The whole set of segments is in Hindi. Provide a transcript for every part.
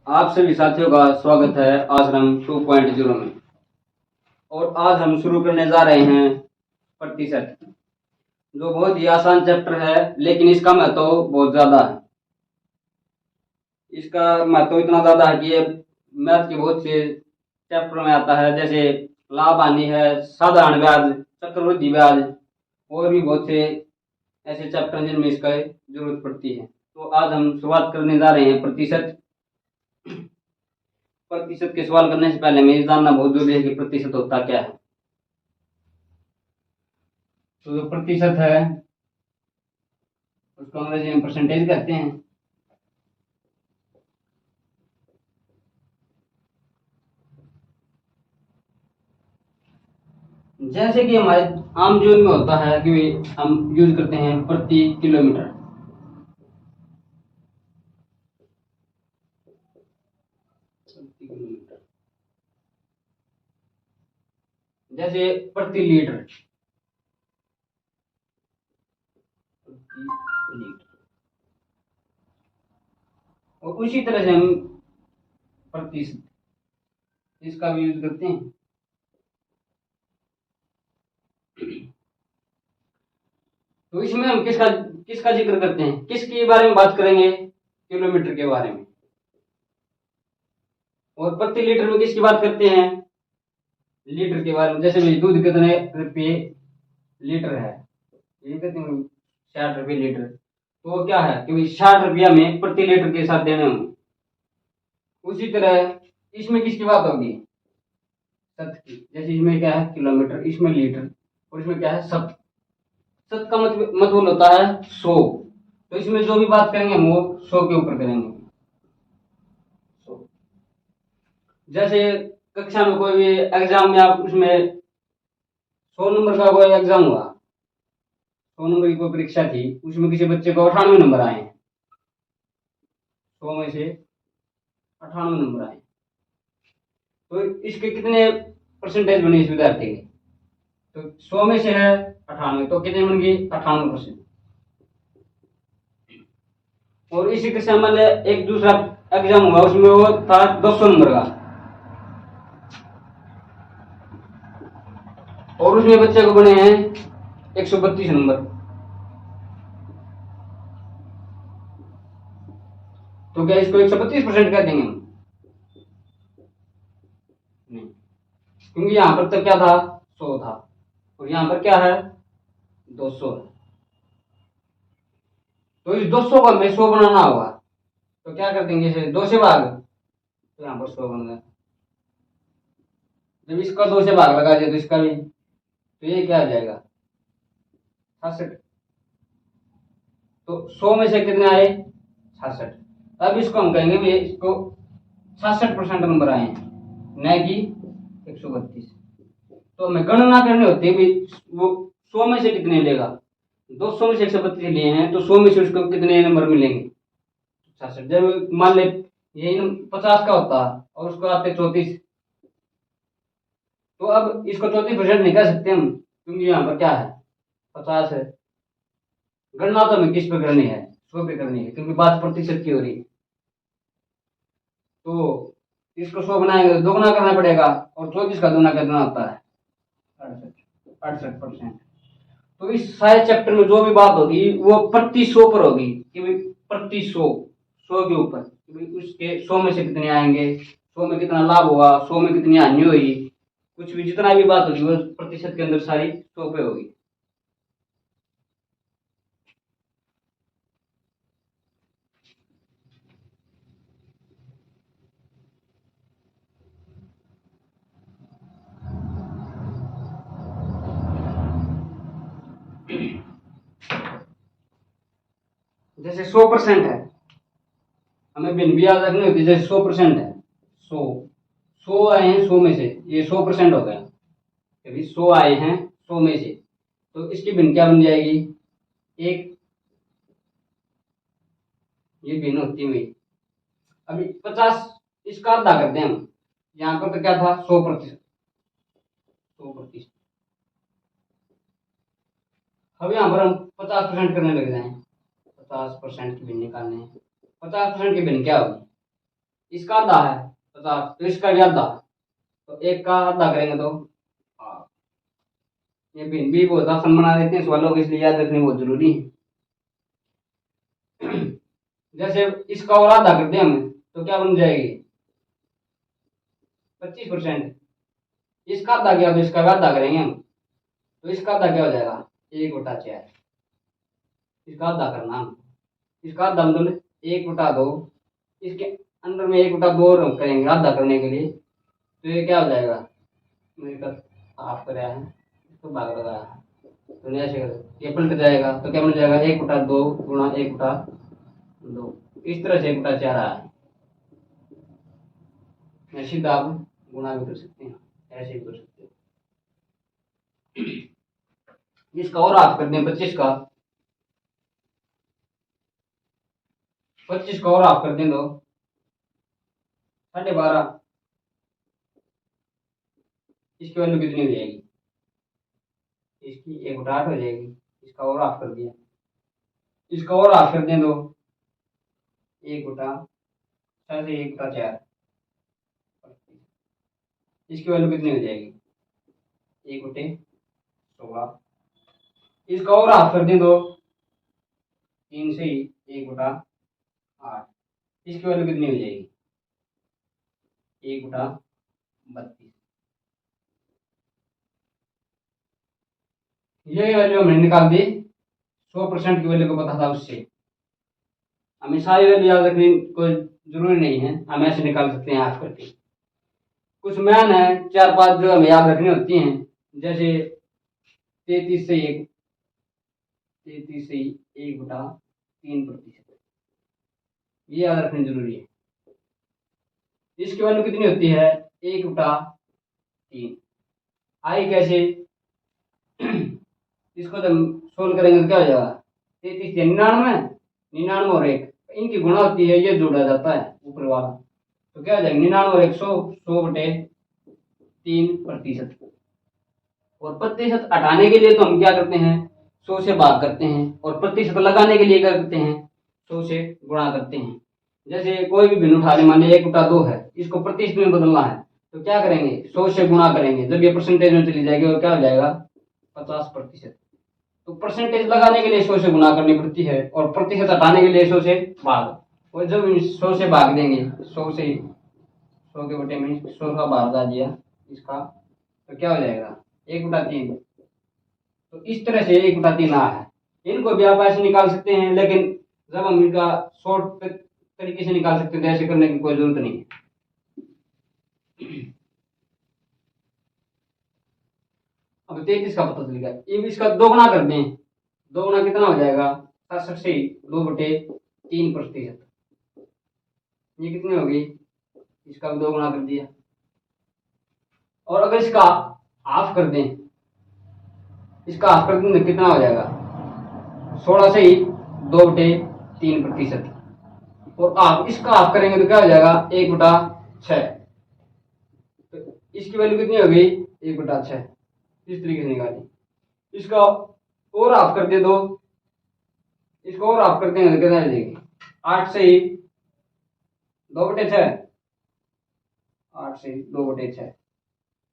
आप सभी साथियों का स्वागत है आश्रम 2.0 में। और आज हम शुरू करने जा रहे हैं प्रतिशत, जो बहुत ही आसान चैप्टर है, लेकिन इसका महत्व बहुत ज्यादा है। इसका महत्व इतना ज्यादा है कि ये मैथ के बहुत से चैप्टर में आता है, जैसे लाभ हानि है, साधारण ब्याज, चक्रवृद्धि ब्याज, और भी बहुत से ऐसे चैप्टर हैं जिनमें इसका जरूरत पड़ती है। तो आज हम शुरुआत करने जा रहे हैं प्रतिशत। प्रतिशत के सवाल करने से पहले हमें ये जानना बहुत जरूरी है कि प्रतिशत होता क्या है। तो जो प्रतिशत है उसको अंग्रेजी में परसेंटेज कहते हैं। जैसे कि हमारे आम जीवन में होता है कि हम यूज करते हैं प्रति किलोमीटर। जैसे प्रति लीटर, और उसी तरह से हम प्रतिशत इसका भी यूज करते हैं। तो इसमें हम किसका किसका जिक्र करते हैं, किसके बारे में बात करेंगे? किलोमीटर के बारे में। और प्रति लीटर में किसकी बात करते हैं? लीटर के बारे में। जैसे भाई दूध कितने रुपये लीटर है, ये कहते हैं 60 रुपये लीटर। तो वो क्या है कि भाई 60 रुपया में प्रति लीटर के साथ देने होंगे। उसी तरह इसमें किसकी बात होगी? शत की। जैसे इसमें क्या है किलोमीटर, इसमें लीटर, और इसमें क्या है शत। शत का मतलब होता है 100। तो इसमें जो भी बात करेंगे हम वो 100 के ऊपर करेंगे। 100। जैसे कक्षा में कोई भी एग्जाम में आप उसमें 100 नंबर का कोई एग्जाम हुआ, 100 नंबर की कोई परीक्षा थी, उसमें किसी बच्चे को 98 नंबर आए हैं। 100 में से 98 नंबर आए, तो इसके कितने परसेंटेज बने इस विद्यार्थी के? तो 100 में से है 98, तो कितने बन गई? 98%। और इसी के सामने एक दूसरा एग्जाम हुआ, उसमें वो था 200 नंबर का, और उसमें बच्चे को बने हैं 132 नंबर। तो क्या इसको 132% कह देंगे हम? नहीं, क्योंकि यहां पर तो क्या था 100 था, और यहां पर क्या है 200 है। तो इस 200 को हमें 100 बनाना होगा, तो क्या कर देंगे? इसे 2 से भाग, तो यहाँ पर 100 बन गया। जब इसका 2 से भाग लगा दिया तो इसका भी, तो ये क्या आ जाएगा 66। तो 100 में से कितने आए? 66। अब इसको हम कहेंगे भी इसको 66% नंबर आए हैं, न कि 132। तो हमें गणना करनी होती है भी वो 100 में से कितने लेगा। 200 में से 132 लिए हैं, तो 100 में से उसको कितने नंबर मिलेंगे? 66। जब मान ले यही 50 का होता और उसको आते 34, तो अब इसको 34% नहीं कह सकते हम, क्योंकि यहाँ पर क्या है 50 है। गणना तो हमें किस पे करनी है? 100 पे करनी है, क्योंकि बात प्रतिशत की हो रही है। तो इसको 100 बनाएंगे तो दोगुना करना पड़ेगा, और 34 का दूना कितना होता है 68%। तो इस सारे चैप्टर में जो भी बात होगी वो प्रति 100 पर होगी, कि भाई प्रति 100, 100 के ऊपर, कि भाई उसके 100 में से कितने आएंगे, 100 में कितना लाभ होगा, 100 में कितनी हानि हुई, कुछ भी जितना भी बात होगी वो प्रतिशत के अंदर सारी 100 पे होगी। जैसे 100% है, हमें भिन्न ब्याज रखनी होती है। जैसे 100% है, 100 आए हैं 100 में से, ये 100% हो गया। कभी 100 आए हैं 100 में से, तो इसकी भिन्न क्या बन जाएगी? एक, ये भिन्न होती हुई। अभी 50, इसका आधा करते हैं हम। यहाँ पर तो क्या था 100%, 100%। अब यहाँ पर हम 50% करने लग जाए, 50% की भिन्न निकालने हैं। 50% की भिन्न क्या होगी? इसका आधा है 50, तो इसका भी आधा, तो एक का आधा करेंगे तो हाँ। ये भिन्न भी बहुत आसान बना देते हैं सवालों को, इसलिए याद रखनी बहुत जरूरी है। जैसे इसका और आधा करते हैं हम तो क्या बन जाएगी 25%। इसका आधा किया तो इसका भी आधा करेंगे हम, तो इसका आधा क्या हो जाएगा 1/4। इसका आधा करना हम, इसका आधा मतलब 1/2, इसके अंदर में 1/2 और करेंगे आधा करने के लिए, तो ये क्या हो जाएगा, मेरे का हाफ कराया है इसको भाग लगाया है, तो ऐसे कर ये पलट जाएगा, तो क्या बन जाएगा 1/2 गुणा 1/2, इस तरह से 1/4 आया है। मैं सीधा आप गुणा भी कर सकते हैं, ऐसे भी कर सकते हैं। इसका और हाफ कर दें 25 का, 25 का और हाफ कर दें तो 12.5। इसकी वैल्यू कितनी हो जाएगी, इसकी 1/8 हो जाएगी। इसका और हाफ कर दिया, इसका और हाफ कर दें तो 1/4। इसकी वैल्यू कितनी हो जाएगी 1/16। इसका और हाफ कर दें तो 3 से 1/8। इसकी वैल्यू कितनी हो जाएगी 1/32। ये वैल्यू हमने निकाल दी, 100% की वैल्यू को पता था उससे। हमें सारी वैल्यू याद रखनी कोई जरूरी नहीं है, हम ऐसे निकाल सकते हैं हाफ करके। कुछ मैन है 4-5 जो हमें याद रखनी होती हैं, जैसे 33 से 1/3%, ये याद रखनी जरूरी है। इसकी वैल्यू कितनी होती है 1/3। आई कैसे, इसको जब सोल्व करेंगे तो क्या हो जाएगा 33 या 99 और 1, इनकी गुणा होती है, ये जोड़ा जाता है ऊपर वाला, तो क्या हो जाएगा 99 और 100/3%। और प्रतिशत हटाने के लिए तो हम क्या करते हैं 100 से भाग करते हैं, और प्रतिशत लगाने के लिए क्या करते हैं 100 से गुणा करते हैं। जैसे कोई भी भिन्न उठा ले, मान लीजिए 1/2 है, इसको प्रतिशत में बदलना है तो क्या करेंगे 100 से गुणा करेंगे, जब ये परसेंटेज में चली जाएगी और क्या हो जाएगा 50%। तो परसेंटेज लगाने के लिए 100 से गुणा करनी पड़ती है, और प्रतिशत हटाने के लिए 100 से भाग, और जब 100 से भाग देंगे 100 से 100 के बटे में 100 का भाग आ दिया इसका, तो क्या हो जाएगा 1/3। तो इस तरह से 1/3 आ है। इनको भी आप ऐसे निकाल सकते हैं, लेकिन जब हम इनका शॉर्ट तरीके से निकाल सकते हैं तो ऐसे करने की कोई जरूरत नहीं है। अब 33 का पता चल गया, अब इसका दोगुना कर दें, दोगुना कितना हो जाएगा 67 से 2/3%। ये कितनी होगी, इसका भी दोगुना कर दिया। और अगर इसका हाफ कर दें, इसका हाफ कर दें तो कितना हो जाएगा 16 से 2/3%। और आप इसका हाफ करेंगे तो क्या हो जाएगा 1/6। तो इसकी वैल्यू कितनी होगी 1/6। इस तरीके से निकाली। इसका और हाफ कर दे दो, इसको और हाफ कर देंगे तो कितना हो जाएगी 8 से 2/6, 8 से 2/6।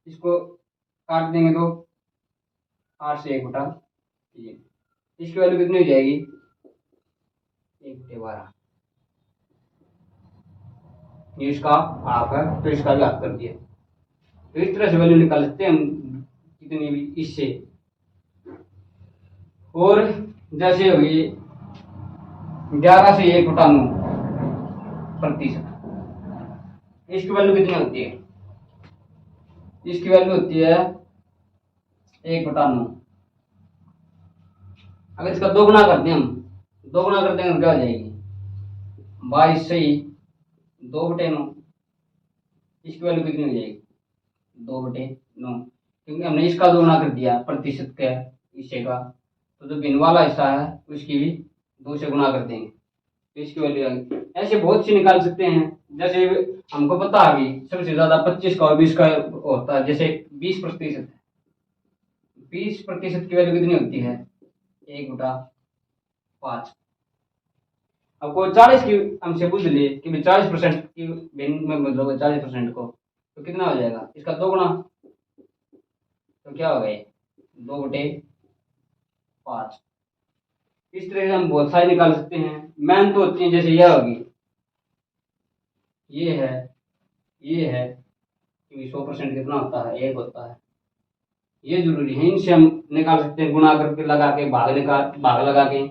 इसको काट देंगे तो 8 से 1/3। इसकी वैल्यू कितनी हो जाएगी 1/12। ये इसका हाफ है, तो इसका भी हाफ कर दिया। तो इस तरह से वैल्यू निकाल सकते हैं हम कितनी भी इससे। और जैसे होगी 11 से 1/9%, इसकी वैल्यू कितनी होती है, इसकी वैल्यू होती है 1/9। अगर इसका दोगुना करते हैं हम, दोगुना करते हैं तो क्या हो जाएगी 22 से 2/9। इसकी वैल्यू कितनी हो जाएगी 2/9, क्योंकि हमने इसका दोगुना कर दिया प्रतिशत का हिस्से का, तो जो भिन्न वाला हिस्सा है उसकी भी 2 से गुणा कर देंगे, तो इसकी वैल्यू आएगी। ऐसे बहुत सी निकाल सकते हैं। जैसे हमको पता है अभी सबसे ज्यादा 25 का और 20 का होता है। जैसे 20% 20% की वैल्यू कितनी होती है 1/5। अब कोई 40 की हमसे पूछ लिए कि भाई 40% की भिन्न में बदलोगे 40% को, तो कितना हो जाएगा, इसका 2 गुना, तो क्या होगा ये 2/5। इस तरह से हम बहुत सारे निकाल सकते हैं। मेहनत तो होती है, जैसे यह होगी, ये है कि 100% कितना होता है, 1 होता है। ये जरूरी है, इनसे हम निकाल सकते हैं, गुणा करके लगा के भाग लगा के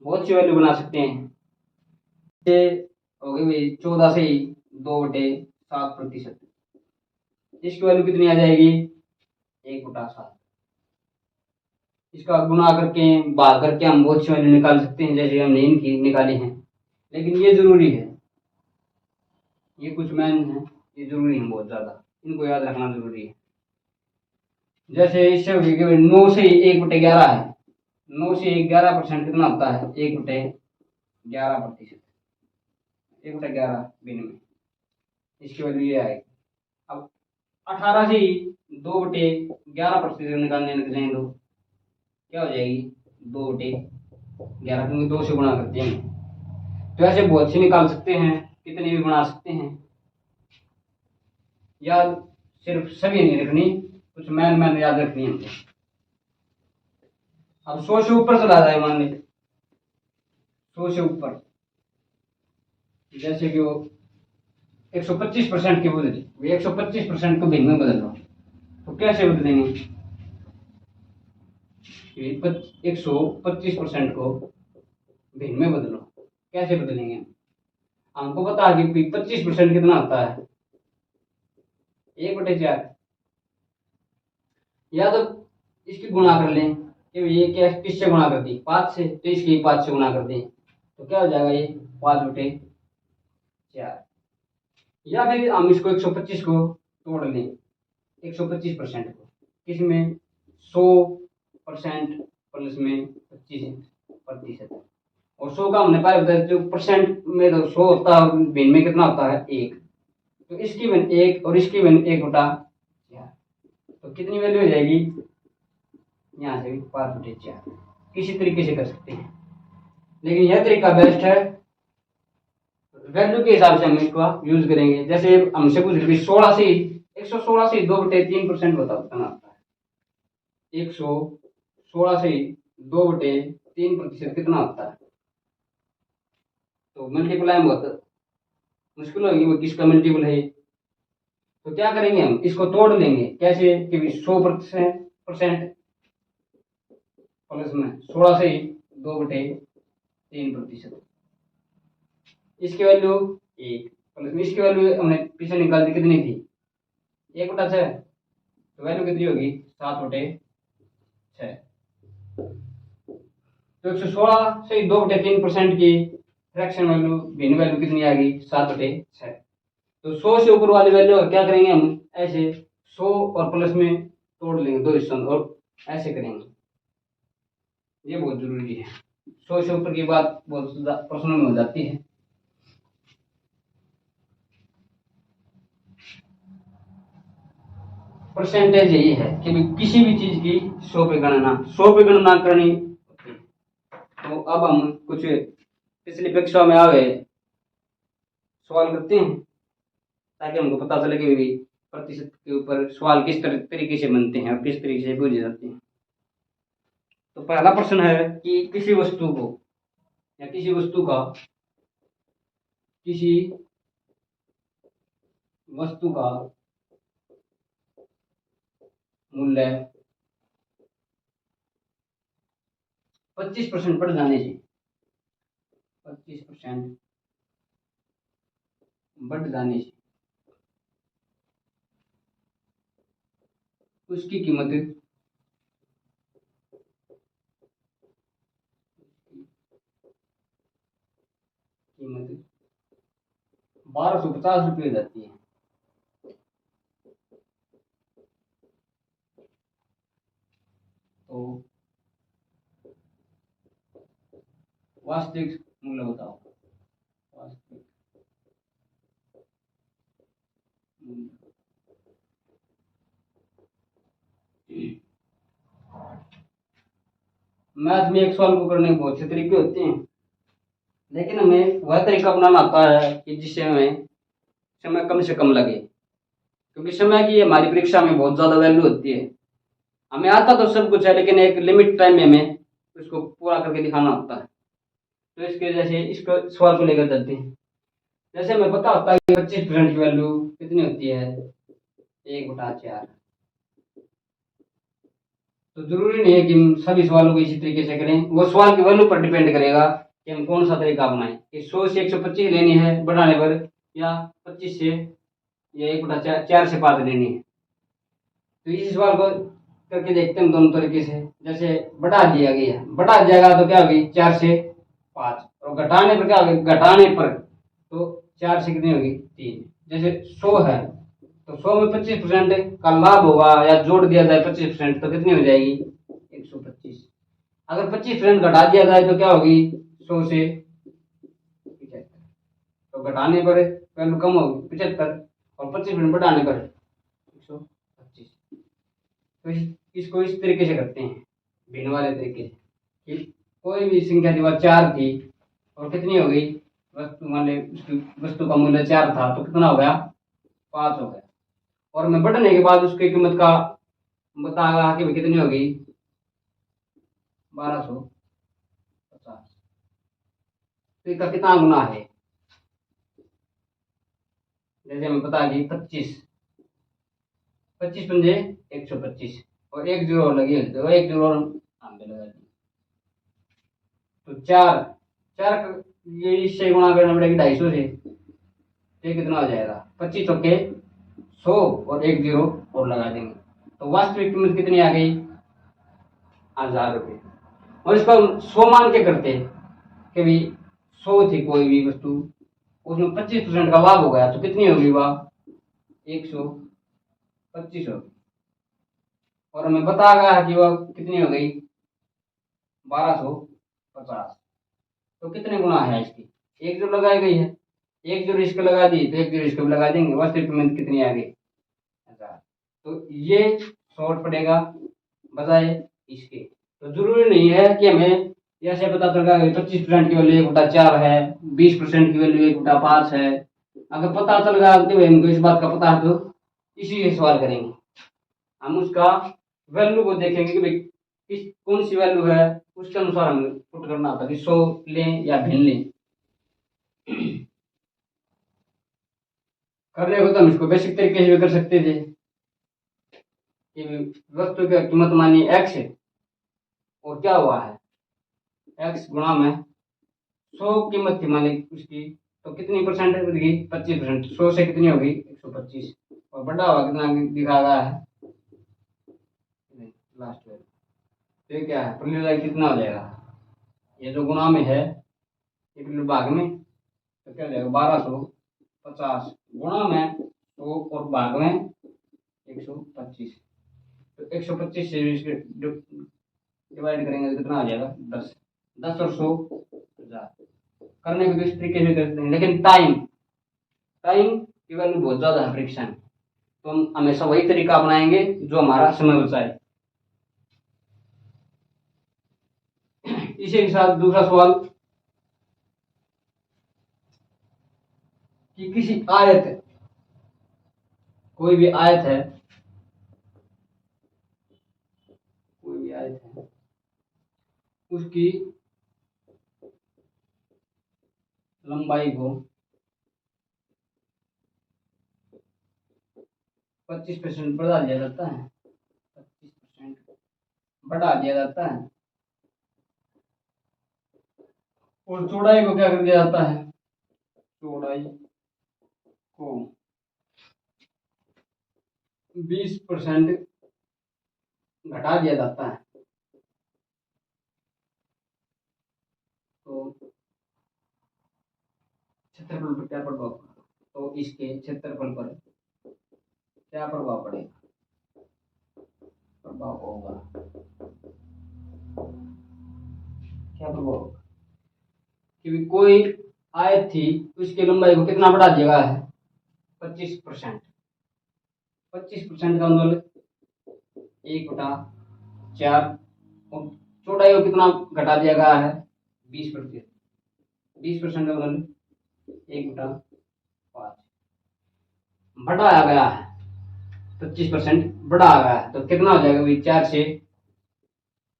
बहुत सी वैल्यू बना सकते हैं। ये हो गई भाई 14 से ही 2/7%। इसकी वैल्यू कितनी आ जाएगी, 1/7। इसका गुणा करके भाग करके हम बहुत सी वैल्यू निकाल सकते हैं, जैसे हमने इनकी निकाली है। लेकिन ये जरूरी है, ये कुछ मैन है, ये जरूरी है बहुत ज्यादा, इनको याद रखना जरूरी है। जैसे इससे 9 से 1/11 है, 9 से 11% कितना होता है, 1/11%। 1/11 भिन्न में इसकी वैल्यू ये आएगी। अब 18 से 2/11% निकालने लग जाए तो क्या हो जाएगी, 2/11, क्योंकि 2 से गुणा करते हैं। तो ऐसे बहुत से निकाल सकते हैं, कितने भी बना सकते हैं। याद सिर्फ सभी नहीं रखनी, कुछ मैन याद रखनी है हमको। अब 100 से ऊपर चला जाए, मान लीजिए 100 से ऊपर, जैसे कि वो 125% की बदली, 125% को भिन्न में बदल लो, तो कैसे बदलेंगे, 125% को भिन्न में बदलो, कैसे बदलेंगे। हमको पता है कि 25% कितना होता है, 1/4। या तो इसकी गुणा कर लें कि ये क्या किससे गुणा करती है, 5 से, तो इसकी 5 से गुणा करते हैं, तो क्या हो जाएगा ये 5/4। या फिर हम इसको 125 को तोड़ लें, 125% को किसमें, 100% प्लस में 25%। और 100 का हमने पहले बताया, जो परसेंट में तो 100 होता है, भिन्न में कितना होता है, 1। तो इसकी भिन्न 1 और इसकी भिन्न 1/4, तो कितनी वैल्यू हो जाएगी, यहाँ से भी 5/4। किसी तरीके से कर सकते हैं, लेकिन यह तरीका बेस्ट है। वैल्यू के हिसाब से हम इसका यूज करेंगे। जैसे हमसे कुछ 16 से 116 से 2/3% बताओ कितना आता है, 116 से 2/3% कितना होता है। तो मल्टीप्लाई में बहुत मुश्किल होगी, वो किसका मल्टीपल है। तो क्या करेंगे, हम इसको तोड़ लेंगे, कैसे कि 100% प्लस में 16 से 2/3%, इसकी वैल्यू 1 प्लस में इसकी वैल्यू हमने पीछे निकाल दी, कितनी थी, 1/6। तो वैल्यू कितनी होगी, 7/6। तो 116 से 2/3% की फ्रैक्शन वैल्यू, भिन्न वैल्यू कितनी आ गई, 7/6। तो 100 से ऊपर वाली वैल्यू क्या करेंगे हम, ऐसे 100 और प्लस में तोड़ लेंगे 2 हिस्सों और ऐसे करेंगे, ये बहुत जरूरी है। 100 से ऊपर की बात बहुत पर्सनल में हो जाती है। परसेंटेज यही है कि किसी भी चीज की 100 पे गणना करनी। तो अब हम कुछ पिछली कक्षा में आए सवाल करते हैं, ताकि हमको पता चले कि प्रतिशत के ऊपर सवाल किस तरीके से बनते हैं और किस तरीके से पूछे जाते हैं। तो पहला प्रश्न है कि किसी वस्तु को या किसी वस्तु का मूल्य 25% बढ़ जाने से 25% बढ़ जाने से उसकी कीमत 1250 रुपये हो जाती है। तो वास्तविक मूल्य बताओ, वास्तविक मैथ में एक सवाल को करने के बहुत से तरीके होते हैं। लेकिन हमें वह तरीका अपनाना आता है कि जिससे हमें समय कम से कम लगे, क्योंकि समय की हमारी परीक्षा में बहुत ज़्यादा वैल्यू होती है। हमें आता तो सब कुछ है, लेकिन एक लिमिट टाइम में हमें उसको पूरा करके दिखाना होता है। तो इसकी वजह से इसको सवाल को लेकर चलते हैं। जैसे हमें पता होता है कि 25% की वैल्यू कितनी होती है, 1/4। तो जरूरी नहीं है कि हम सभी सवालों को इसी तरीके से करें, वो सवाल की वैल्यू पर डिपेंड करेगा कि हम कौन सा तरीका अपनाएं, कि 100 से 125 लेनी है बढ़ाने पर, या 25 से या 1/4 से 5 लेनी है। तो इस सवाल को करके देखते हैं दोनों तरीके से। जैसे बढ़ा दिया गया, बढ़ा जाएगा तो क्या होगी 4 से 5, और घटाने पर क्या होगी, घटाने पर तो 4 से कितनी होगी 3। जैसे 100 है तो 100 में 25% का लाभ होगा, या जोड़ दिया जाए 25% तो कितनी हो जाएगी 125। अगर 25% घटा दिया जाए तो क्या होगी 100 से 75। तो घटाने पर वैल्यू कम होगी 75, और 25% बढ़ाने पर 125। तो इसको इस तरीके से करते हैं, भिन्न वाले तरीके से, कि कोई भी संख्या जो 4 थी और कितनी हो गई, वस्तु मान ले उसकी वस्तु का मूल्य 4 था तो कितना हो गया 5 हो गया, और मैं बढ़ने के बाद उसकी कीमत का बताया कि कितनी हो गई 1250। तो इसका कितना गुना है, जैसे हमें पता है कि 25 25 पंजे 125, और एक जीरो लगी तो एक जीरो हम पे लगा दी। तो 4 4 ये इससे गुणा करना पड़ेगा 250 से, ये कितना हो जाएगा 25 चौके 100, और एक जीरो और लगा देंगे, तो वास्तविक कीमत कितनी आ गई 1000 रुपये। और इसको हम 100 मान के करते हैं कि भाई 100 थी कोई भी वस्तु, उसमें 25% का लाभ हो गया तो कितनी होगी वह 125 होगी, और हमें बता गया कि वह कितनी हो गई 1250। तो कितने गुना है इसकी, एक जो लगाई गई है, एक जो इसको लगा दी तो एक जो इसको भी लगा देंगे, वास्तविक कीमत कितनी आ गई 1000। तो ये शॉर्ट पड़ेगा बजाय इसके। तो जरूरी नहीं है कि हमें ऐसे पता चल रहा है 25% की वैल्यू 1/4 है, 20% की वैल्यू 1/5 है। अगर पता चल रहा है कि भाई हमको इस बात का पता है तो इसी से सवाल करेंगे, हम उसका वैल्यू को देखेंगे कि भाई किस कौन सी वैल्यू है, उसके अनुसार हमें पुट करना होता है कि 100 लें या भिन्न लें। करने को तो हम इसको बेसिक तरीके से भी कर सकते थे कि वस्तु की कीमत मानी x है, और क्या हुआ है x गुणा में 100 कीमत थी मानी उसकी, तो कितनी परसेंट है 25%, 100 से कितनी होगी 125, और बड़ा हुआ कितना दिखा गया है लास्ट में। तो ये क्या है परिणाम कितना हो जाएगा, ये जो गुणा में है ये भाग में, तो क्या हो जाएगा 1250 गुणा में 100 और भाग में 125। तो 125 से डिवाइड करेंगे तो कितना आ जाएगा 10। 10 और 100 1000। करने को तो इस तरीके से करते हैं, लेकिन टाइम टाइम की वैल्यू बहुत ज्यादा है परीक्षा में, तो हम हमेशा वही तरीका अपनाएंगे जो हमारा समय बचाए। इसी के साथ दूसरा सवाल कि किसी आयत, कोई भी आयत है, कोई भी आयत है उसकी लंबाई को 25% बढ़ा दिया जाता है, 25% बढ़ा दिया जाता है, और चौड़ाई को क्या कर दिया जाता है, चौड़ाई को 20% घटा दिया जाता है। तो क्षेत्रफल पर क्या प्रभाव पड़ेगा, तो इसके क्षेत्रफल पर क्या प्रभाव पड़ेगा, प्रभाव होगा क्या प्रभाव होगा कि कोई आयत थी उसकी लंबाई को कितना बढ़ा दिया गया है 25%। 25% का मतलब 1/4, और चौड़ाई को कितना घटा दिया गया है 20%। 20% का मतलब 1/5 बड़ा आ गया है, 25% बड़ा आ गया है, तो कितना हो जाएगा भाई? 4 से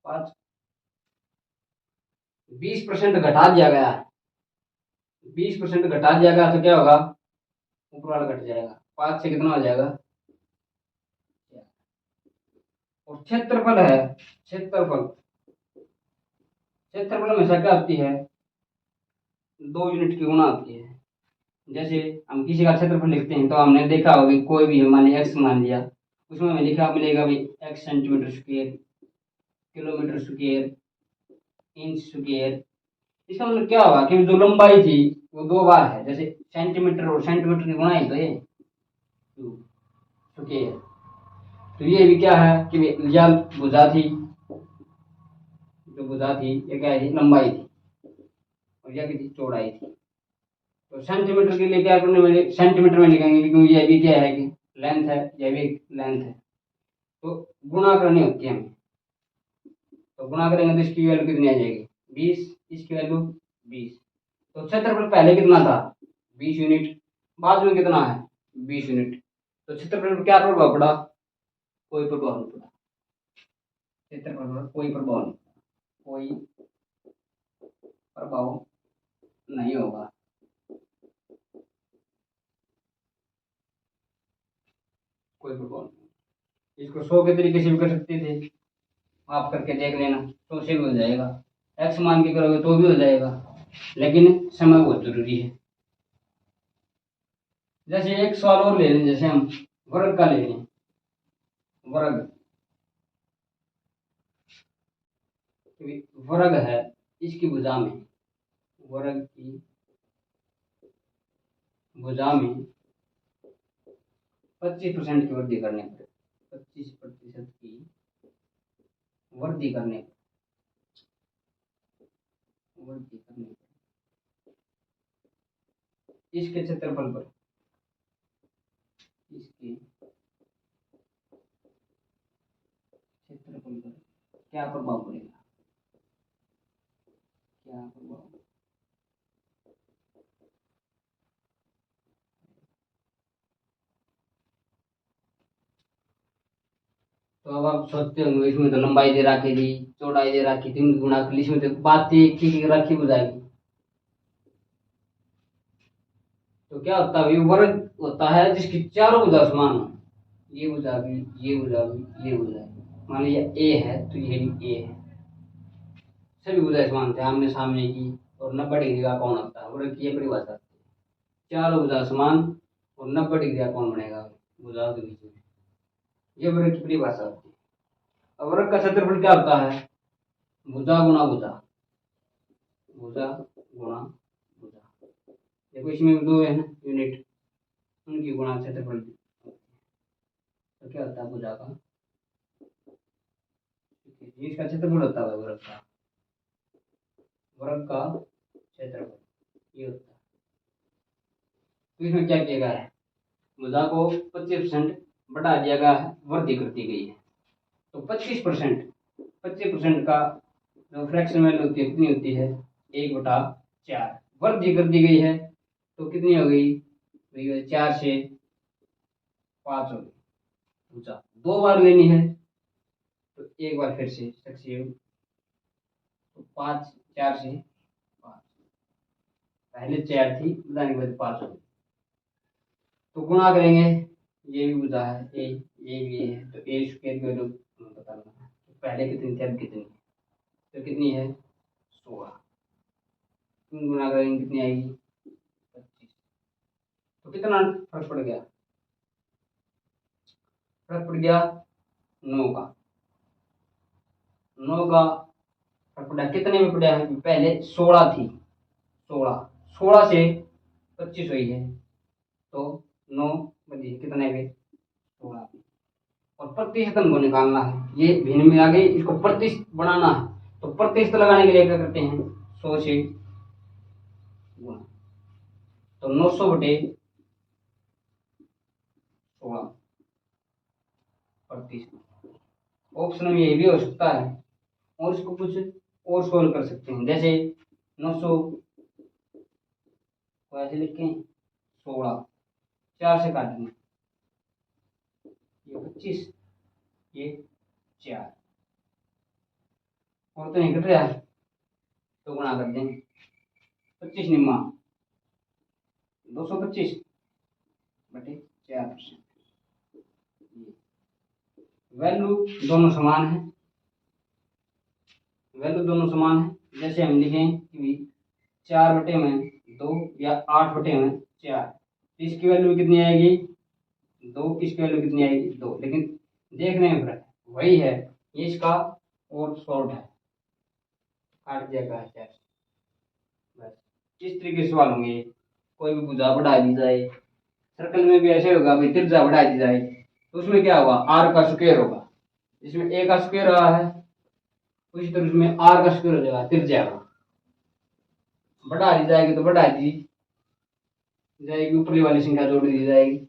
5, 20% घटा दिया गया है, 20% घटा दिया गया तो क्या होगा? ऊपर वाला घट जाएगा, 5 से कितना हो जाएगा? और क्षेत्रफल है, क्षेत्रफल, क्षेत्रफल हमेशा क्या होती है? 2 यूनिट की गुणा होती है। जैसे हम किसी का क्षेत्रफल लिखते हैं तो हमने देखा होगा कि कोई भी मान लिया एक्स मान लिया, उसमें हमें लिखा मिलेगा भाई x centimetre square, kilometre square, inch square. इसका मतलब क्या होगा कि जो लंबाई थी वो 2 बार है, जैसे सेंटीमीटर और सेंटीमीटर की गुणा ही तो ये स्क्वायर। तो ये भी क्या है कि यह भुजा थी, जो भुजा थी ये क्या थी? लंबाई थी, और यह कितनी? चौड़ाई थी। तो सेंटीमीटर के लिए क्या करने में सेंटीमीटर में लिखेंगे, क्योंकि ये भी क्या है कि लेंथ है, ये भी लेंथ है, तो गुणा करनी होती है हमें। तो गुणा करेंगे तो इसकी वैल्यू कितनी आ जाएगी? 20, इसकी वैल्यू 20। तो क्षेत्रफल पहले कितना था? 20 यूनिट, बाद में कितना है? 20 यूनिट। तो क्षेत्रफल पर क्या प्रभाव पड़ा? कोई प्रभाव नहीं पड़ा, क्षेत्रफल पर कोई प्रभाव नहीं, कोई प्रभाव नहीं होगा। कोई प्रभाव नहीं। इसको 100 के तरीके से भी कर सकते थे, आप करके देख लेना, 100 से भी हो जाएगा। एक्स मान के करोगे तो भी हो जाएगा, लेकिन समय बहुत जरूरी है। जैसे एक सवाल और ले लें, जैसे हम वर्ग का ले लें, वर्ग, वर्ग है इसकी भुजा में, वर्ग की भुजा में 25% की वृद्धि करने पर, 25% की वृद्धि करने पर, वृद्धि करने पर इसके क्षेत्रफल पर, इसके क्षेत्रफल पर क्या प्रभाव पड़ेगा? क्या प्रभाव? तो अब आप सोचते होंगे इसमें तो लंबाई दे रखी थी, चौड़ाई दे रखी थी, गुणा कर ली, इसमें तो बात एक ही रखी बुझाएगी। तो क्या होता है? वर्ग होता है जिसकी चारों भुजा समान हो, ये भुजा भी, ये भुजा भी, ये भुजा भी। मान लिया ए है तो ये भी ए है, सभी भुजाएं समान थे, आमने सामने की, और 90 डिग्री का कौन होता है? वर्ग की ये परिभाषा होती है, चारों भुजा समान और 90 डिग्री का कौन बनेगा भुजाओं के बीच में, ये वर्ग की परिभाषा होती है। अब वर्ग का क्षेत्रफल क्या होता है? भुजा गुणा भुजा, भुजा गुणा भुजा। देखो इसमें भी 2 है ना यूनिट, उनकी गुणा क्षेत्रफल। तो क्या होता है भुजा का? इसका क्षेत्रफल होता है वर्ग का, वर्ग का क्षेत्रफल ये होता है। तो इसमें क्या किया गया है? भुजा को 25% बढ़ा दिया गया है, वृद्धि कर दी गई है। तो 25%, 25% का जो फ्रैक्शन वैल्यू होती है कितनी होती है? 1/4। वृद्धि कर दी गई है तो कितनी हो गई? 4 से 5 हो गई। भुजा 2 बार लेनी है तो एक बार फिर से सक्सेसिव, तो 5, 4 से 5, पहले 4 थी, बताने के बाद 5 हो गई। तो गुणा करेंगे, ये भी भुजा है ए, ये भी है, तो ए स्क्वायर की वैल्यू पता लगा, तो पहले कितनी थी अब कितनी है? तो कितनी है? 16। गुणा करेंगे कितनी आएगी? 25। तो कितना फर्क पड़ गया? फर्क पड़ गया 9 का, 9 का फर्क पड़ा। कितने में पड़ा है? पहले 16 थी, 16, 16 से 25 हुई है, तो 9 बजे कितने में? 16। और प्रतिशत हमको निकालना है, ये भिन्न में आ गई, इसको प्रतिशत बनाना है, तो प्रतिशत लगाने के लिए क्या करते हैं? 100 से गुणा, तो 900/16 प्रतिशत। ऑप्शन में ये भी हो सकता है, और इसको कुछ और सोल्व कर सकते हैं, जैसे 900 तो ऐसे लिखें 16, 4 से काट दें, ये 25, ये 4, और तो नहीं कट रहा है तो गुणा कर दें, 25 निम्मा 225 बटे 4%। वैल्यू दोनों समान है, वैल्यू दोनों समान है। जैसे हम लिखें कि 4/2 या 8/4, इसकी वैल्यू कितनी आएगी 2, इसकी वैल्यू कितनी आएगी 2, लेकिन देखने में फर्क वही है, ये इसका और शॉर्ट है, काट दिया गया है। बस इस तरीके से सवाल होंगे। कोई भी भुजा बढ़ा दी जाए, सर्कल में भी ऐसे होगा भाई, त्रिज्या बढ़ा दी जाए तो उसमें क्या होगा, आर का स्क्वायर होगा, इसमें ए का स्क्वायर रहा है, उसी तरह उसमें आर का स्क्वायर हो जाएगा, त्रिज्या का। बढ़ा दी जाएगी तो बढ़ा दी जाएगी, ऊपरी वाली संख्या जोड़ दी जाएगी,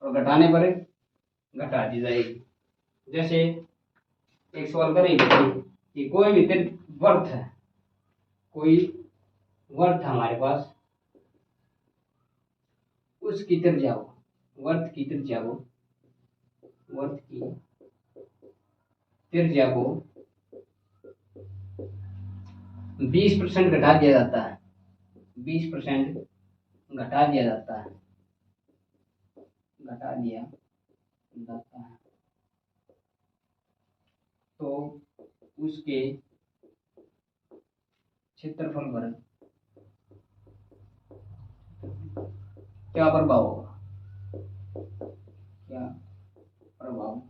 और घटाने पर घटा दी जाएगी। जैसे एक सवाल करेंगे कि कोई भी वर्त है, कोई वर्त हमारे पास, उसकी त्रिज्या को, वर्त की त्रिज्या को, वर्त की त्रिज्या को 20% घटा दिया जाता है, 20% घटा दिया जाता है, घटा दिया जाता है, तो उसके क्षेत्रफल पर क्या प्रभाव होगा, क्या प्रभाव होगा।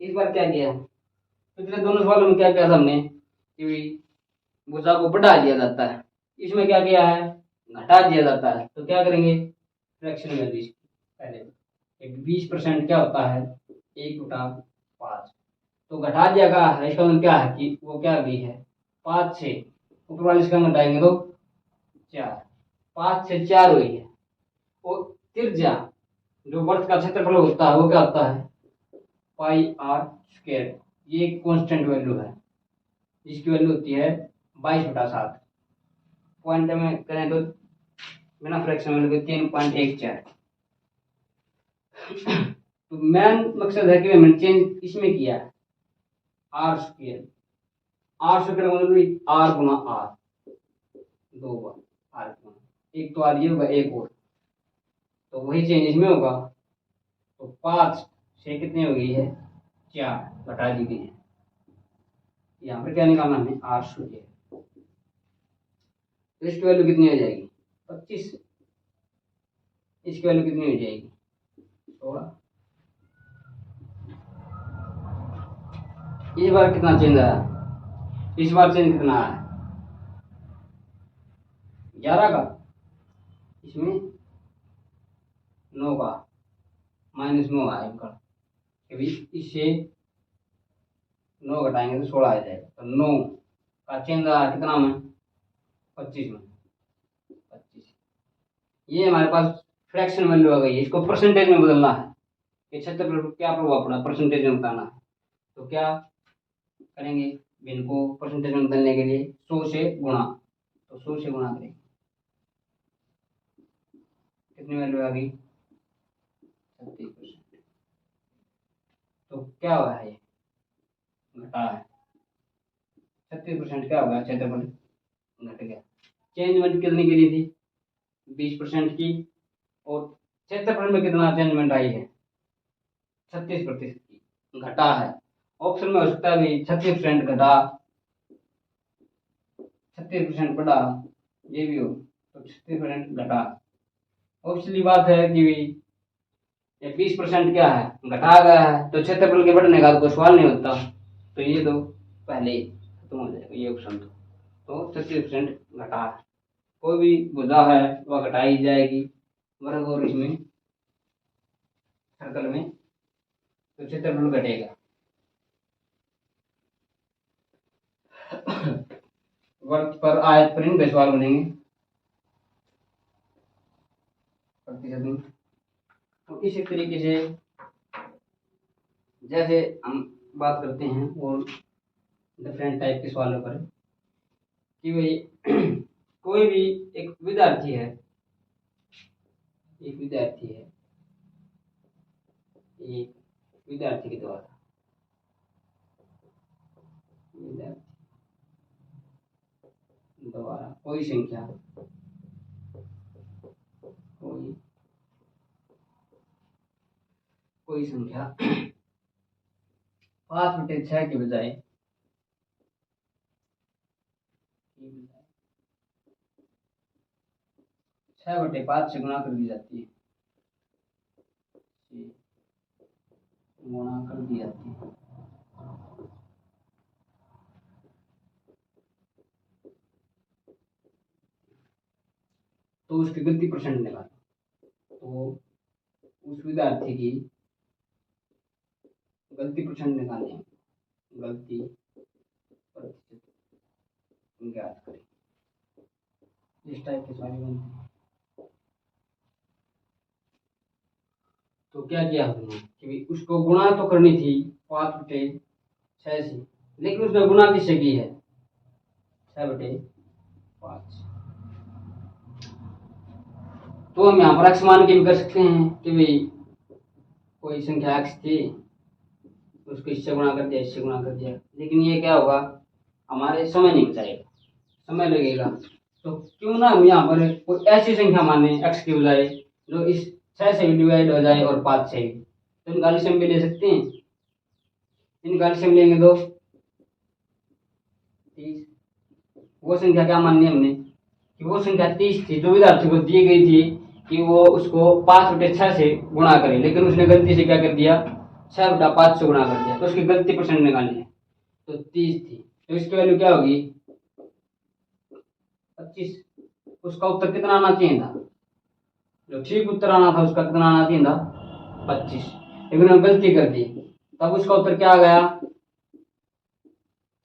इस बार क्या किया, पिछले दोनों सवालों में क्या किया था हमने कि भुजा को बढ़ा दिया जाता है, इसमें क्या किया है घटा दिया जाता है, तो क्या करेंगे फ्रैक्शन वैल्यू पहले, एक 20% क्या होता है 1/5, तो घटा दिया गया है, इसका मतलब क्या है कि वो क्या भी है 5 से ऊपर वाले इसका घटाएंगे तो 4, 5 से 4 हुई है। और त्रिज्या जो वर्त का क्षेत्रफल होता है वो क्या होता है πr², ये एक कांस्टेंट वैल्यू है, जिसकी वैल्यू होती है 22/7, पॉइंट में करें तो बिना फ्रैक्शन वैल्यू के 3.14। तो मेन मकसद है कि हमने चेंज इसमें किया है r², r² मतलब r गुना r, 2 बार r गुना, एक तो r ये होगा एक और, तो वही चेंज इसमें होगा, तो 5 से कितनी हो गई है 4 घटा दी गई है, यहाँ पर क्या निकालना हमें r², तो इसकी वैल्यू कितनी हो जाएगी 25, इसकी वैल्यू कितनी हो जाएगी 16। इस बार कितना चेंज आया, इस बार चेंज कितना आया 11 का, इसमें 9 का, -9 आया इनका, इससे 9 घटाएंगे तो 16 आ जाएगा, तो 9 का चेंज आया कितना में 25 में, 25। ये हमारे पास फ्रैक्शन वैल्यू आ गई है, इसको परसेंटेज में बदलना है कि क्षेत्रफल पर क्या प्रभाव पड़ा परसेंटेज में बताना है, तो क्या करेंगे इनको परसेंटेज में बदलने के लिए 100 से गुणा, तो 100 से गुणा करेंगे, कितनी वैल्यू आ गई 36%, तो क्या हुआ है घटा है 36%, क्या होगा क्षेत्रफल घट गया। चेंजमेंट कितनी की थी 20% की, और क्षेत्रफल में कितना चेंजमेंट आई है 36% की, घटा है। ऑप्शन में हो सकता है भी 36% घटा 36% बढ़ा, ये भी हो तो 36% घटा। ऑब्वियसली बात है कि 20% क्या है घटा गया है, तो क्षेत्रफल के बढ़ने का कोई सवाल नहीं होता, तो ये तो पहले ही खत्म हो जाएगा ये ऑप्शन, तो 36% घटा है। कोई भी भुजा है वह घटाई जाएगी वर्ग और इसमें सर्कल में, तो क्षेत्रफल घटेगा। वर्ग पर आयत पर इन सवाल बनेंगे प्रतिशत में। तो इसी तरीके से जैसे हम बात करते हैं और डिफरेंट टाइप के सवालों पर, कि भाई कोई भी एक विद्यार्थी है, एक विद्यार्थी है, एक विद्यार्थी के द्वारा कोई संख्या, कोई संख्या 5/6 के बजाय 6/5 से गुणा कर दी जाती है, गुणा कर दी जाती है। तो उसकी गलती परसेंट निकालो। तो उस विद्यार्थी की गलती परसेंट निकालनी है, गलती प्रतिशत ज्ञात करें। इस टाइप के सवाल बनते हैं। तो क्या किया हमने कि उसको गुणा तो करनी थी 5/6 से, लेकिन उसने गुणा किससे की है? 6/5। तो हम यहाँ पर x मान के भी कर सकते हैं कि भाई कोई संख्या x थी, उसको इससे गुणा कर दिया, इससे गुणा कर दिया, लेकिन ये क्या होगा, हमारे समय नहीं बचाएगा, समय लगेगा। तो क्यों ना हम यहाँ पर कोई ऐसी संख्या माने x के बजाय जो इस 6 से भी डिवाइड हो जाए और 5 से भी। तो इनका एलसीएम भी ले सकते हैं। इनका एलसीएम लेंगे तो 30। वो संख्या क्या माननी है हमने कि वो संख्या 30 थी, जो विद्यार्थी को दी गई थी कि वो उसको 5/6 से गुणा करे, लेकिन उसने गलती से क्या कर दिया, 6/5 से गुणा कर दिया। तो उसकी गलती परसेंट निकालनी है। तो 30 थी, तो इसकी वैल्यू क्या होगी? 25। उसका उत्तर कितना आना चाहिए था? जो ठीक उत्तर आना था उसका कितना आना चाहिए था? 25। लेकिन उन्होंने गलती कर दी, तब उसका उत्तर क्या आ गया?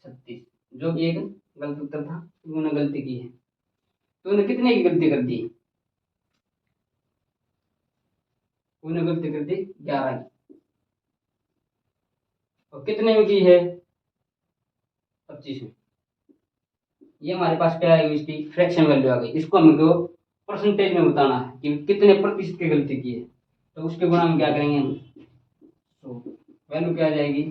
36, जो कि एक गलत उत्तर था। उन्होंने गलती की है। तो उन्होंने कितने की गलती कर दी? उन्होंने गलती कर दी 11 की। और कितने में की है? 25 में। ये हमारे पास क्या है, इसकी फ्रैक्शन वैल्यू आ गई। इसको हमको परसेंटेज में बताना है कि कितने प्रतिशत की गलती की है। तो उसके गुणा में क्या करेंगे हम? तो वैल्यू क्या आ जाएगी?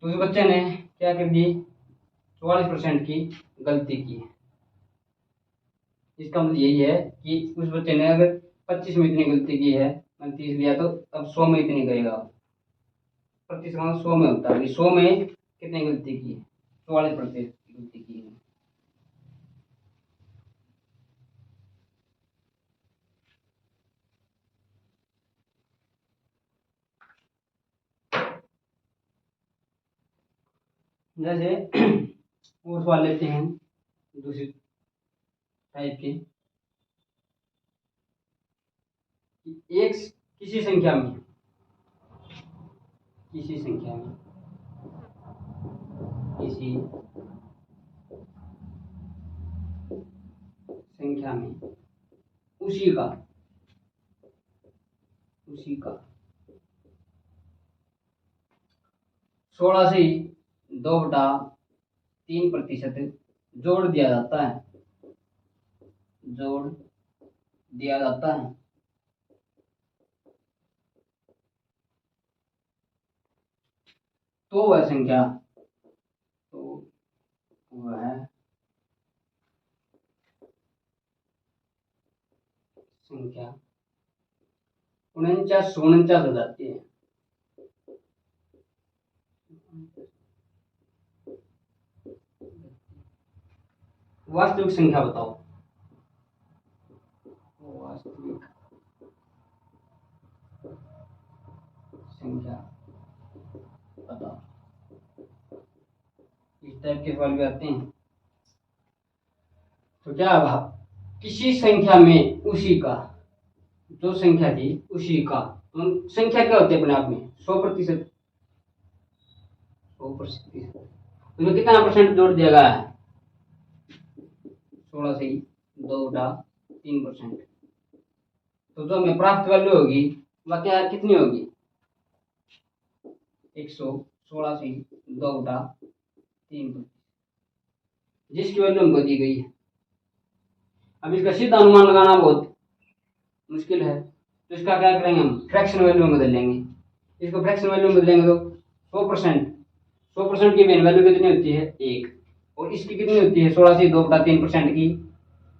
तो उस बच्चे ने क्या कर दी? 44% की गलती की है। इसका मतलब यही है कि उस बच्चे ने अगर 25 में इतनी गलती की है, 30 लिया, तो अब 100 में इतनी करेगा। प्रतिशत 100 में होता है, 100 में कितनी गलती की है? 44% की गलती की है। जैसे और सवाल लेते हैं दूसरी टाइप के। एक किसी संख्या में किसी संख्या में उसी का 16 से 2/3% जोड़ दिया जाता है, तो वह संख्या, संख्या 49 हो जाती है। वास्तविक संख्या बताओ। वास्तविक संख्या बताओ। इस टाइप के सवाल भी आते हैं। तो क्या भाव, किसी संख्या में उसी का, जो संख्या थी उसी का, तो संख्या क्या होती है अपने आप में? 100%। तो कितना परसेंट जोड़ दिया गया है? 16 से 2/3%। तो जो हमें प्राप्त वैल्यू होगी वह क्या कितनी होगी? 116। 16/2/3, जिसकी वैल्यू हमको दी गई है। अब इसका सीधा अनुमान लगाना बहुत मुश्किल है, तो इसका क्या करेंगे, हम फ्रैक्शन वैल्यू में बदल लेंगे। इसको फ्रैक्शन वैल्यू में बदलेंगे तो 100% की मेन वैल्यू कितनी होती है 1, और इसकी कितनी होती है 16/2/3% की,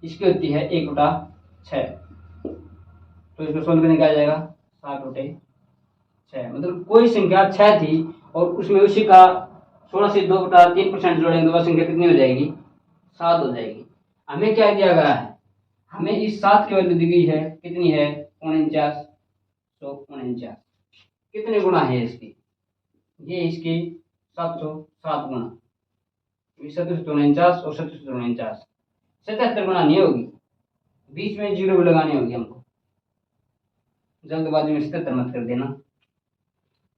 इसकी होती है 1/6। तो इसको सोल्व करने का आ जाएगा 7/6, मतलब कोई संख्या 6 थी और उसमें उसी का 16/2/3% जोड़ेंगे तो वह संख्या कितनी हो जाएगी 7 हो जाएगी। हमें क्या दिया गया है, हमें इस 7 की वैल्यू दी गई है, कितनी है 49। कितने गुना है इसकी, ये इसकी 707 गुना, 749 और 749 77 गुना नहीं होगी, बीच में जीरो भी लगानी होगी हमको, जल्दबाजी में 77 मत कर देना।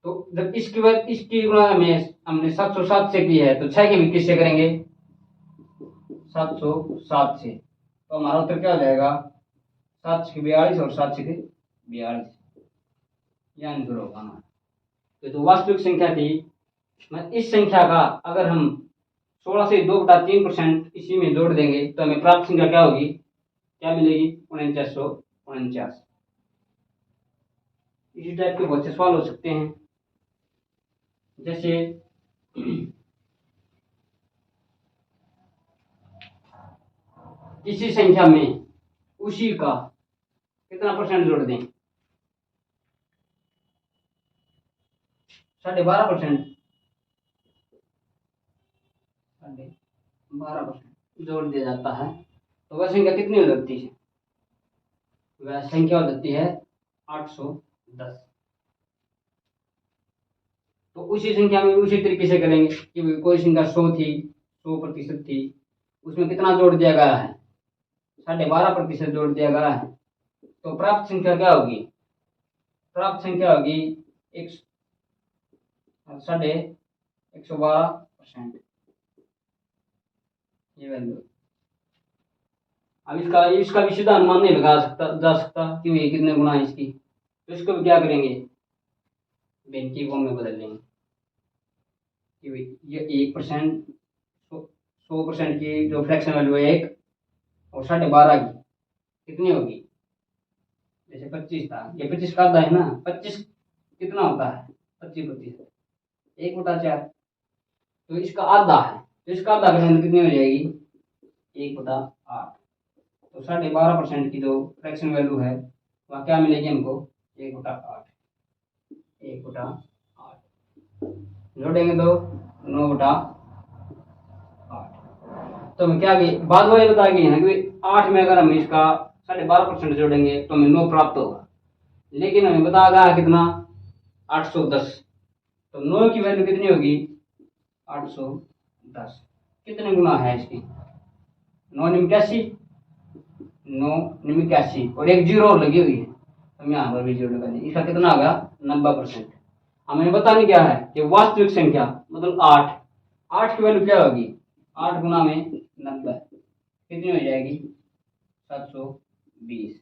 तो जब इसकी गुणा में हमने 707 से की है तो 6 की भी किससे करेंगे 707 से, तो हमारा उत्तर क्या हो जाएगा 7×42 और 7×42, यह आंसर होगा हमारा। तो वास्तविक संख्या थी, इस संख्या का अगर हम 16/2/3% इसी में जोड़ देंगे तो हमें प्राप्त संख्या क्या होगी, क्या मिलेगी 4949। इसी टाइप के बहुत से सवाल हो सकते हैं, जैसे किसी संख्या में उसी का कितना परसेंट जोड़ दें, 12.5%, 12% जोड़ दिया जाता है तो वह संख्या कितनी हो जाती है, वह संख्या हो जाती है 810। तो उसी संख्या में उसी तरीके से करेंगे कि कोई संख्या 100 थी, 100% थी, उसमें कितना जोड़ दिया गया है 12.5% जोड़ दिया गया है, तो प्राप्त संख्या क्या होगी, प्राप्त संख्या होगी 112%, ये वैल्यू। अब इसका भी सीधा अनुमान नहीं लगा जा सकता कि ये कितने गुना है इसकी, तो इसको भी क्या करेंगे बेंकी फॉर्म में बदल लेंगे कि ये 1%, 100% की जो फ्रैक्शन वैल्यू है 1 और 12.5 की कितनी होगी, जैसे 25 था, ये 25 का आधा है ना, 25 कितना होता है 25%, 1/4, तो इसका आधा है, तो इसका आधा करने कितनी हो जाएगी 1/8, तो 12.5% की जो फ्रैक्शन वैल्यू है वह क्या मिलेगी हमको 1/8, 1/8 जोड़ेंगे तो 9/8। तो हमें क्या बाद वाली बता गई है ना कि 8 में अगर हम इसका 12.5% जोड़ेंगे तो हमें 9 प्राप्त होगा, लेकिन हमें बता गया कितना 810, तो 9 की वैल्यू कितनी होगी 810, कितने गुना है इसकी 9 और एक जीरो और लगी हुई है, हम यहाँ पर भी जीरो लगा देंगे, इसका कितना आ गया 90%। हमें बताने क्या है कि वास्तविक संख्या मतलब 8 की वैल्यू क्या होगी, 8 गुना में 90 कितनी हो जाएगी 720।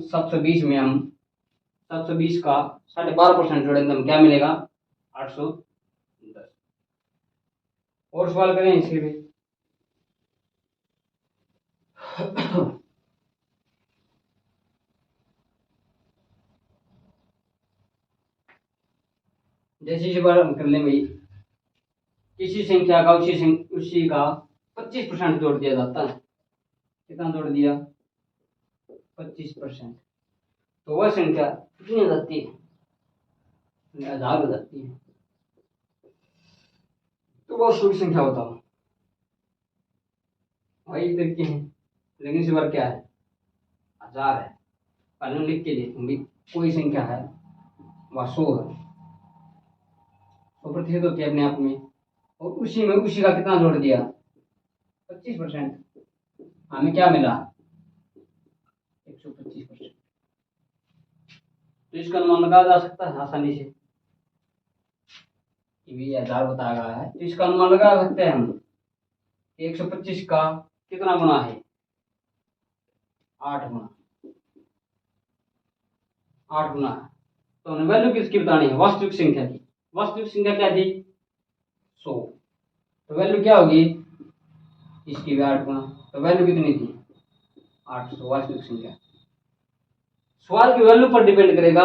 720 में हम 720 का 12.5% जोड़ेंगे तो हम क्या मिलेगा 810। और सवाल करें इसके भी जैसे इस बार हम कर लें भाई, किसी संख्या का उसी का 25% जोड़ दिया जाता है, कितना जोड़ दिया 25%, तो वह संख्या कितनी हो जाती है 1000 हो जाती है। तो बहुत छोटी संख्या बताओ, वही तरीके हैं, लेकिन इस बार क्या है 1000 है। पहले लिख के देखूंगी कोई संख्या है वह 100 है, 100% होती है अपने आप में, और उसी में उसी का कितना जोड़ दिया 25%, हमें क्या मिला 125%। तो इसका अनुमान लगाया जा सकता है आसानी से, ये 1000 बताया गया है, तो इसका अनुमान लगा सकते हैं हम 125 का कितना गुना है 8 गुना, 8 गुना है। तो हमें वैल्यू किसकी बतानी है वास्तविक संख्या की, वास्तविक संख्या क्या थी? 100। तो वैल्यू क्या होगी? इसकी भी 8 गुना, तो वैल्यू कितनी थी? 800 वास्तविक संख्या। सवाल की वैल्यू पर डिपेंड करेगा,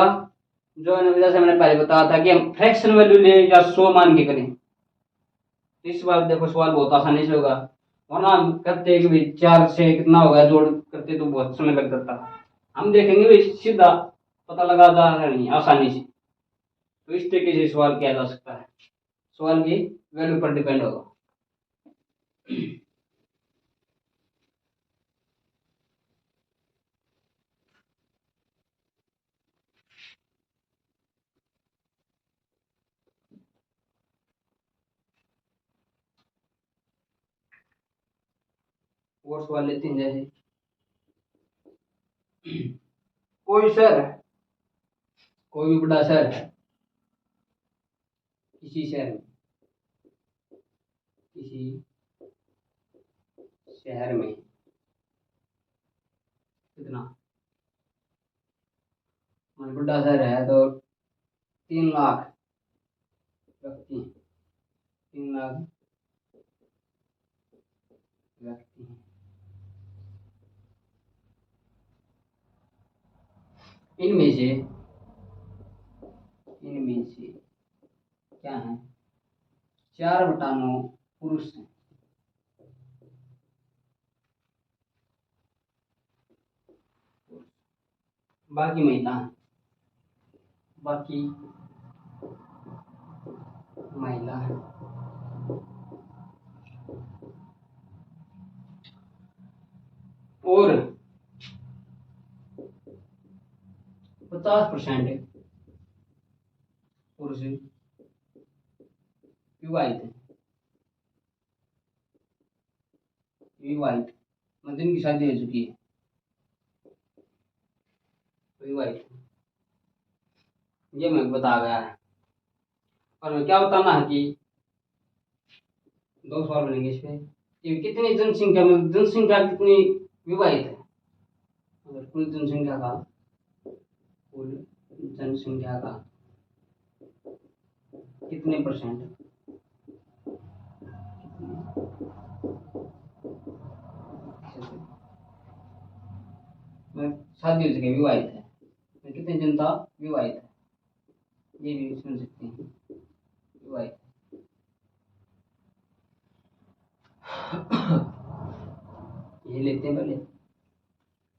जो जैसे मैंने पहले बताया था कि हम फ्रैक्शन वैल्यू ले या 100 मान के करें। इस बार देखो सवाल बहुत आसानी से होगा, वरना हम करते हैं कि भाई 4 से कितना होगा जोड़ करते तो बहुत समय लग जाता। हम देखेंगे भाई सीधा पता लगा जा रहा नहीं आसानी से। तो इस तरीके से सवाल किया जा सकता है, सवाल की वैल्यू पर डिपेंड होगा। और सवाल लेते हैं, जैसे कोई शहर है, कोई भी बड़ा शहर है, किसी शहर में, किसी शहर में कितना बड़ा शहर है, तो 3 लाख व्यक्ति हैं, 3 लाख व्यक्ति हैं। इनमें से क्या है? 4/9 पुरुष हैं, बाकी महिला हैं, बाकी महिला है। और 50% पुरुष विवाहित है, विवाहित मतलब जिनकी शादी हो चुकी है, विवाहित, ये मैं बता गया है। और क्या बताना है कि 2 सवाल बनेंगे इस पे कि कितनी जनसंख्या में जनसंख्या कितनी विवाहित है। अगर कुल जनसंख्या का कितने परसेंट में शादी हो चुकी विवाहित है, तो कितनी जनता विवाहित है, ये भी समझ सकते हैं, विवाहित। ये लेते हैं पहले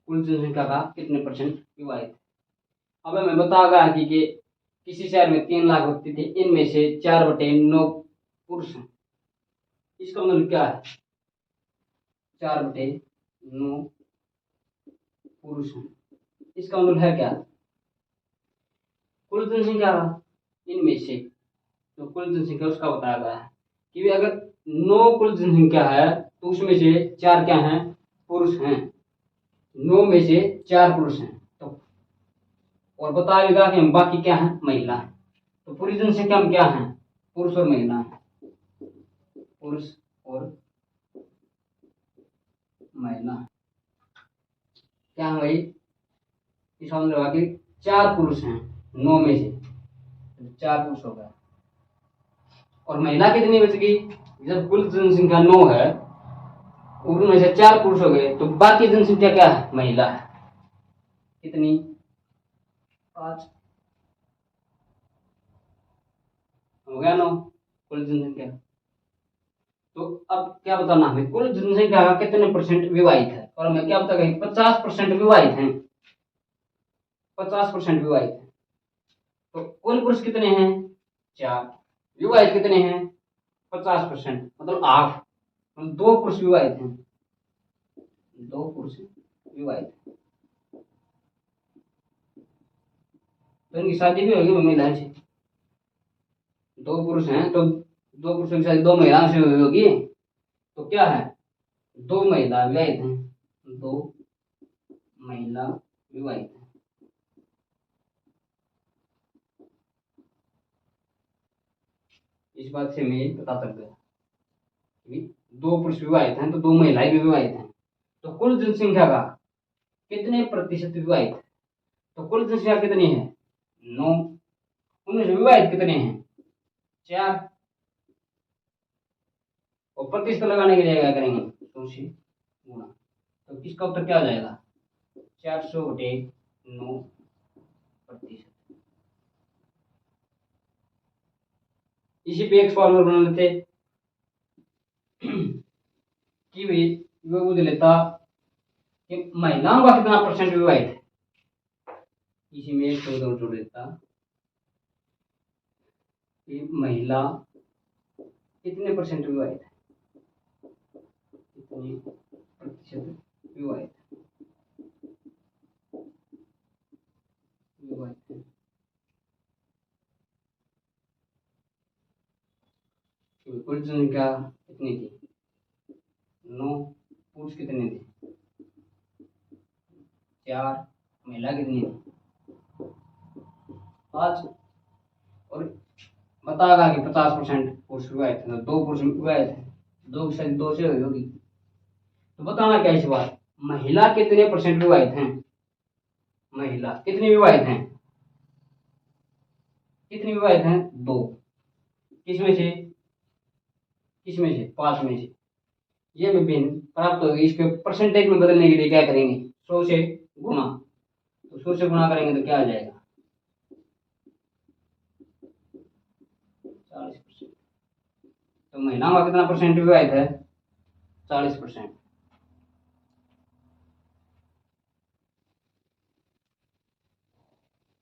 कुल जनसंख्या का कितने परसेंट विवाहित। अब हमें बता गया कि किसी शहर में 3 लाख व्यक्ति थे, इनमें से 4/9 पुरुष हैं। इसका मतलब क्या है? 4/9 पुरुष हैं, इसका मतलब है क्या? कुल जनसंख्या इनमें से जो कुल जनसंख्या उसका बताया गया है कि अगर 9 कुल जनसंख्या है तो उसमें से 4 क्या हैं? पुरुष हैं। 9 में से 4 पुरुष हैं, तो और बताएगा कि बाकी क्या है? महिला है। तो पूरी जनसंख्या में क्या है? पुरुष और महिला है, पुरुष और महिला। क्या है भाई? इस होगा कि 4 पुरुष हैं 9 में से, 4 पुरुष हो गया, और महिला कितनी बच गई? जब कुल जनसंख्या 9 है, उनमें से 4 पुरुष हो गए, तो बाकी जनसंख्या क्या है? महिला है। कितनी? 5 हो गया 9 कुल जनसंख्या। तो अब क्या बताना हमें? कुल जनसंख्या का कितने परसेंट विवाहित है, और हमें क्या बताया? 50% विवाहित हैं, 50% विवाहित है। तो कुल पुरुष कितने हैं? 4, विवाहित कितने हैं? 50%, मतलब हाफ, मतलब 2 पुरुष विवाहित हैं, 2 पुरुष विवाहित। तो इनकी शादी भी होगी महिलाएं से। 2 पुरुष हैं तो 2 पुरुषों की शादी 2 महिलाओं से हुई होगी, तो क्या है? 2 महिला विवाहित हैं, 2 महिला विवाहित हैं। इस बात से मैं पता चल गया कि 2 पुरुष विवाहित हैं तो 2 महिलाएं भी विवाहित हैं। तो कुल जनसंख्या का कितने प्रतिशत विवाहित? तो कुल जनसंख्या कितनी है? 9, उनमें से विवाहित कितने हैं? 4, और प्रतिशत लगाने के लिए क्या करेंगे, 100 से गुणा। तो किसका उत्तर क्या आ जाएगा, 400/9%। इसी पे एक सवाल और बना लेते कि भाई वो पूछ लेता कि महिलाओं का कितना परसेंट विवाहित है। इसी में एक शब्द और जोड़ देता कि महिला कितने परसेंट विवाहित है, कितने प्रतिशत विवाहित है। कुल जनसंख्या कितनी थी, 9, पुरुष कितने थे, 4, महिला कितनी थी, 5, और बताएगा कि 50% पुरुष विवाहित थे, तो 2 पुरुष विवाहित थे, 2 से 2 से होगी। तो बताना क्या इस बार, महिला कितने परसेंट विवाहित हैं, महिला कितनी विवाहित हैं, कितनी विवाहित हैं, 2, किसमें से, किसमें से, 5 में से। ये विभिन्न प्राप्त होगी। इसके परसेंटेज में बदलने के लिए क्या करेंगे, 100 से गुणा। तो 100 से गुणा करेंगे तो क्या आ जाएगा, 40%। तो महिलाओं का कितना परसेंट विवाहित है, 40%।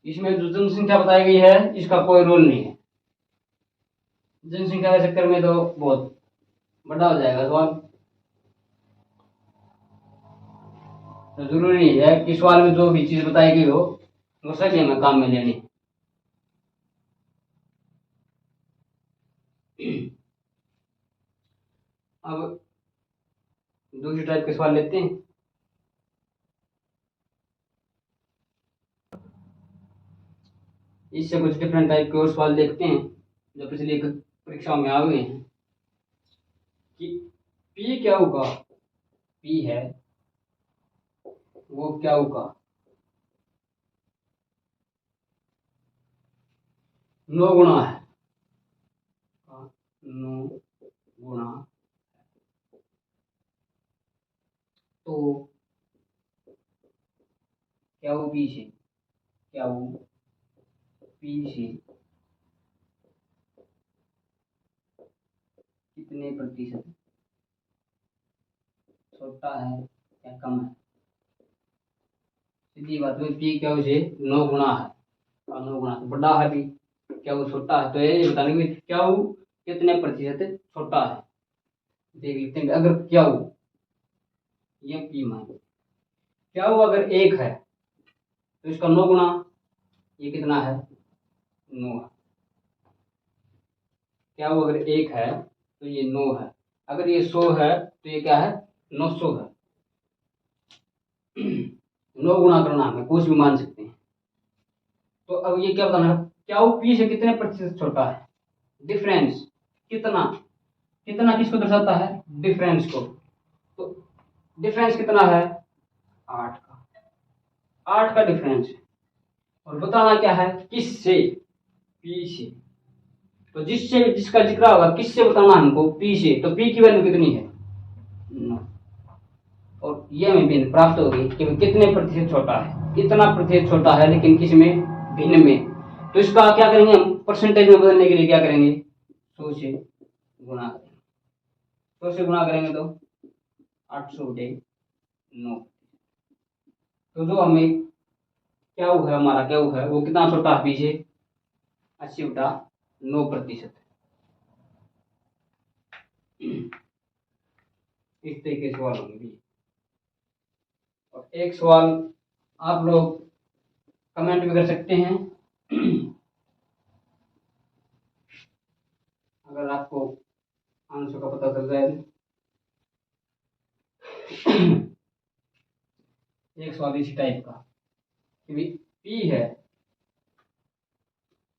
इसमें जो जनसंख्या बताई गई है इसका कोई रोल नहीं है, जनसंख्या के चक्कर में तो बहुत बड़ा हो जाएगा सवाल। तो जरूरी नहीं है कि सवाल में जो भी चीज बताई गई हो वो सभी हमें काम में लेनी। अब दूसरी टाइप के सवाल लेते हैं। इससे कुछ डिफरेंट टाइप के और सवाल देखते हैं जो पिछली परीक्षाओं में आ गए हैं कि पी क्या होगा, पी है वो क्या होगा, 9 गुणा है, 9 गुणा, तो क्या वो पी से, क्या वो पी से कितने प्रतिशत छोटा है या कम है। सीधी बात है, पी क्या उसे 9 गुणा है, और 9 गुणा तो बड़ा है भी, क्या वो छोटा है, तो ये बताने में क्या वो कितने प्रतिशत छोटा है। देख लेते हैं, अगर क्या वो ये पी मान, क्या वो अगर 1 है तो इसका 9 गुणा, ये कितना है, 9 है। क्या वो अगर 1 है तो ये 9 है, अगर ये 100 है तो ये क्या है, 900 है। 9 गुणा करना हमें कुछ भी मान सकते हैं। तो अब ये क्या बताना है, क्या वो पी से कितने प्रतिशत छोटा है, डिफरेंस कितना, कितना किसको दर्शाता है, डिफरेंस को। तो डिफरेंस कितना है, 8 का, 8 का डिफरेंस है। और बताना क्या है, किससे, पी से। तो जिससे जिसका जिक्र होगा किससे बताना हमको, पी से। तो पी की वैल्यू कितनी है, 9। और ये हमें भिन्न प्राप्त होगी कि कितने प्रतिशत छोटा है, इतना प्रतिशत छोटा है लेकिन किस में, भिन्न में। तो इसका क्या करेंगे हम, परसेंटेज में बदलने के लिए क्या करेंगे, 100 से गुणा करेंगे। 100 से गुणा करेंगे तो 800/9। तो जो हमें क्या वो है, हमारा क्या वो है, वो कितना छोटा है पी से, 80/9%। इस तरीके से सवाल होंगे। और एक सवाल आप लोग कमेंट भी कर सकते हैं अगर आपको आंसर का पता चल जाए। एक सवाल इसी टाइप का कि पी है,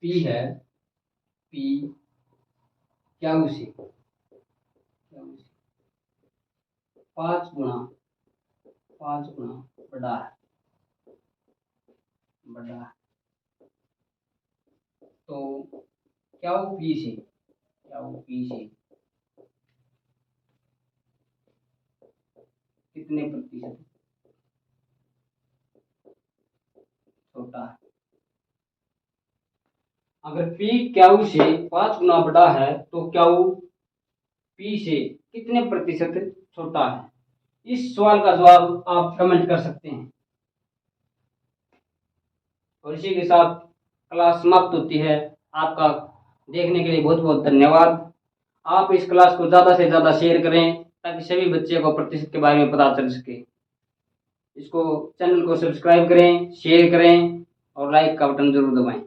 पी है, पी क्या उसे, 5 गुणा, 5 गुणा बड़ा है, बड़ा है। तो क्या वो पी से क्याऊ पी से कितने प्रतिशत छोटा है। अगर P क्याऊ से 5 गुना बड़ा है तो क्याऊ P से कितने प्रतिशत छोटा है। इस सवाल का जवाब आप कमेंट कर सकते हैं। और इसी के साथ क्लास समाप्त होती है। आपका देखने के लिए बहुत बहुत धन्यवाद। आप इस क्लास को ज़्यादा से ज़्यादा शेयर करें ताकि सभी बच्चे को प्रतिशत के बारे में पता चल सके। इसको चैनल को सब्सक्राइब करें, शेयर करें और लाइक का बटन जरूर दबाएं।